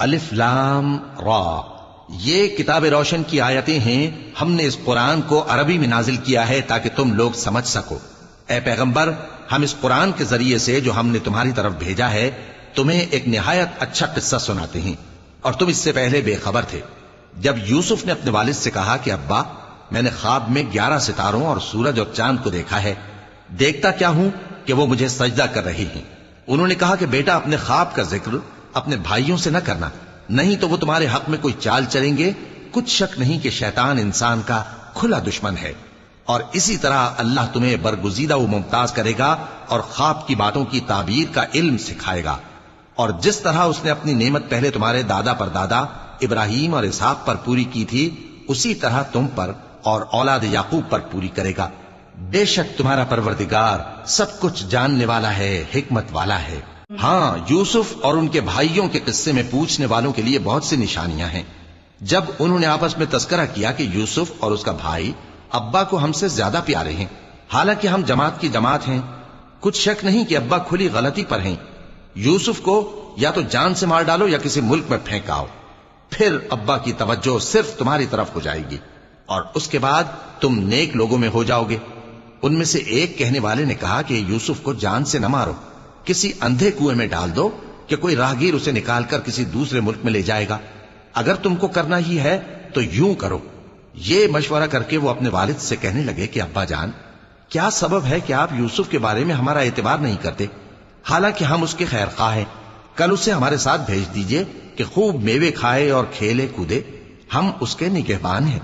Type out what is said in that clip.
الف لام را، یہ کتاب روشن کی آیتیں ہیں. ہم نے اس قرآن کو عربی میں نازل کیا ہے تاکہ تم لوگ سمجھ سکو. اے پیغمبر، ہم اس قرآن کے ذریعے سے جو ہم نے تمہاری طرف بھیجا ہے تمہیں ایک نہایت اچھا قصہ سناتے ہیں، اور تم اس سے پہلے بے خبر تھے. جب یوسف نے اپنے والد سے کہا کہ ابا، میں نے خواب میں 11 ستاروں اور سورج اور چاند کو دیکھا ہے، دیکھتا کیا ہوں کہ وہ مجھے سجدہ کر رہی ہیں. انہوں نے کہا کہ بیٹا، اپنے خواب کا ذکر اپنے بھائیوں سے نہ کرنا، نہیں تو وہ تمہارے حق میں کوئی چال چلیں گے. کچھ شک نہیں کہ شیطان انسان کا کھلا دشمن ہے، اور اسی طرح اللہ تمہیں برگزیدہ و ممتاز کرے گا اور خواب کی باتوں کی تعبیر کا علم سکھائے گا. اور جس طرح اس نے اپنی نعمت پہلے تمہارے دادا پر دادا ابراہیم اور اسحاق پر پوری کی تھی، اسی طرح تم پر اور اولاد یعقوب پر پوری کرے گا. بے شک تمہارا پروردگار سب کچھ جاننے والا ہے، حکمت والا ہے. ہاں، یوسف اور ان کے بھائیوں کے قصے میں پوچھنے والوں کے لیے بہت سی نشانیاں ہیں. جب انہوں نے آپس میں تذکرہ کیا کہ یوسف اور اس کا بھائی ابا کو ہم سے زیادہ پیارے ہیں، حالانکہ ہم جماعت کی جماعت ہیں، کچھ شک نہیں کہ ابا کھلی غلطی پر ہیں. یوسف کو یا تو جان سے مار ڈالو یا کسی ملک میں پھینکاؤ، پھر ابا کی توجہ صرف تمہاری طرف ہو جائے گی، اور اس کے بعد تم نیک لوگوں میں ہو جاؤ گے. ان میں سے ایک کہنے والے نے کہا کہ یوسف کو جان سے نہ مارو، کسی اندھے کنویں میں ڈال دو کہ کوئی راہگیر اسے نکال کر کسی دوسرے ملک میں لے جائے گا. اگر تم کو کرنا ہی ہے تو یوں کرو. یہ مشورہ کر کے وہ اپنے والد سے کہنے لگے کہ ابا جان، کیا سبب ہے کہ آپ یوسف کے بارے میں ہمارا اعتبار نہیں کرتے، حالانکہ ہم اس کے خیر خواہ ہیں. کل اسے ہمارے ساتھ بھیج دیجئے کہ خوب میوے کھائے اور کھیلے کودے، ہم اس کے نگہبان ہیں.